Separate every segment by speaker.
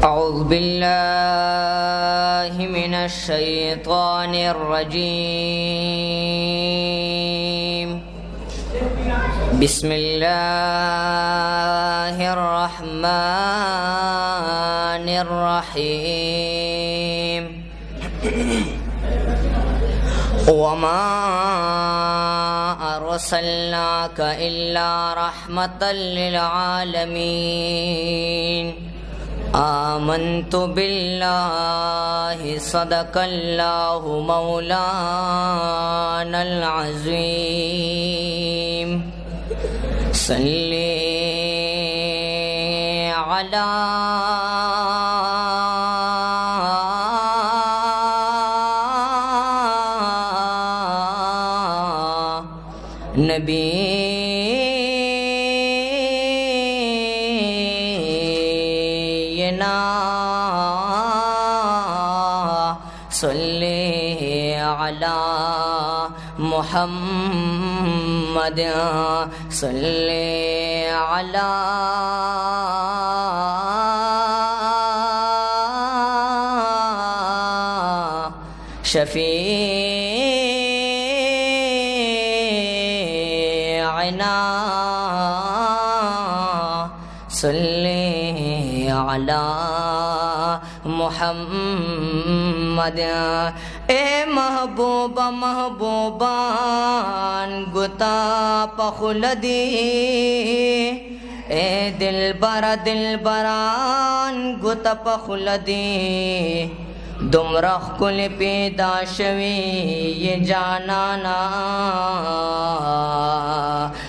Speaker 1: أعوذ بالله من الشيطان الرجيم. بسم الله الرحمن الرحيم. وما أرسلناك إلا رحمة للعالمين. آمنت بالله صدق الله مولانا العظيم. صلي على نبينا صلي على محمد صلي على شفيعنا صلي على محمد. اے محبوبہ محبوبان گتا پخلدی، اے دلبر دلبران گتا پخلدی. دمرخ کل پیدا شوی یہ جانانا،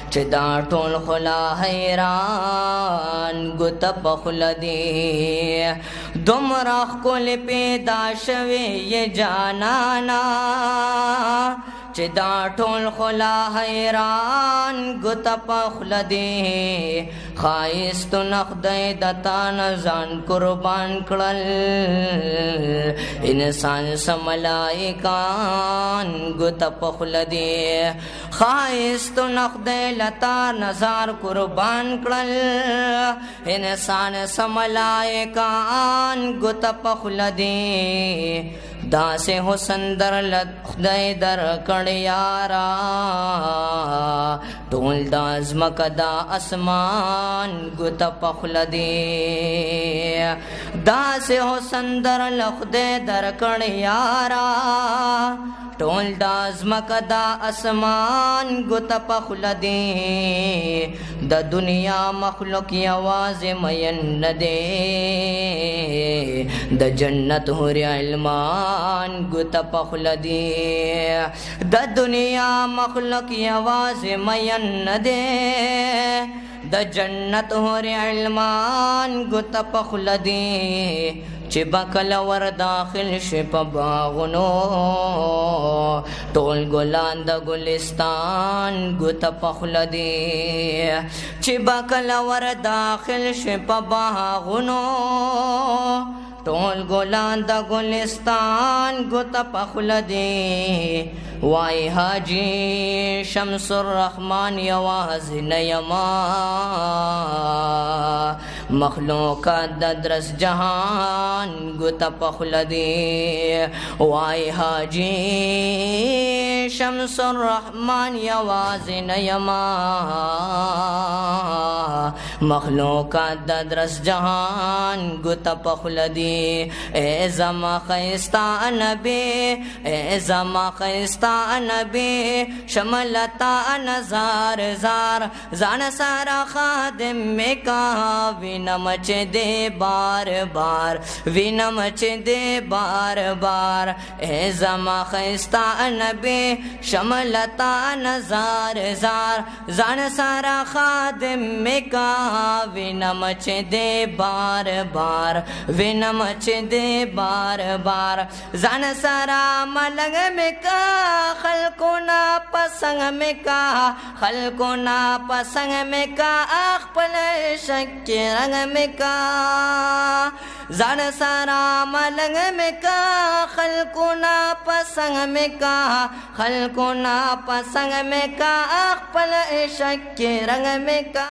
Speaker 1: چه دا ټول خلا حیران گتا پخلدی. دمرخ کل پیدا شوی یہ جانانا، چه دا ټول خلا حیران گتا پخلدی. خایست نخدای دتا نزان قربان کړل، انسان سملائکان گتا پخلدی. خایست نخدای لتا نزار قربان کړل، انسان سملائکان گتا پخلدی. دا سے حسن در لد خدای در کړ یارا، ټول دا ازمک دا اسمان گتا پخلدی. دا سے حسن در لد خدای در کړ یارا، ټول دا ازمک دا اسمان گتا پخلدی. د دنیا مخلوق یواز مین ندے، د جنت حور علمان گتا پخلدی. د دنیا مخلوق یواز مین ندے، د جنت حور علمان گتا پخلدی. چه بکل ور داخل شپ باغنو، ټول ګلان د ګلستان گتا پخلدی. چه بکل ور داخل شپ باغنو، ټول ګلان د ګلستان گتا پخلدی. وای حاجی شمس الرحمن یواز نیما، مخلوقات د درس جهان گتا پخلدی. وای حاجی شمس الرحمن یواز نیما، مخلوقات د درس جهان گتا پخلدی. اے زما خیستا نبی، اے زما خیستا نبی، شملتا نزار زار زان سارا خادم میں کا. وینم چه دے بار بار، وینم چه دے بار بار. اے زما خیستا نبی شملتا نزار زار زان سارا خادم میں کا. وینم چه دے بار بار، وینم چه دے بار بار. زان سارا ملنگ میں کا، خلقنا پسنگ میں کا، خلقنا پسنگ میں کا. اخپل شک رنگ میں کا، زان سارا ملنگ میں کا. خلقنا پسنگ میں کا، خلقنا پسنگ میں کا. اخپل شک رنگ میں کا.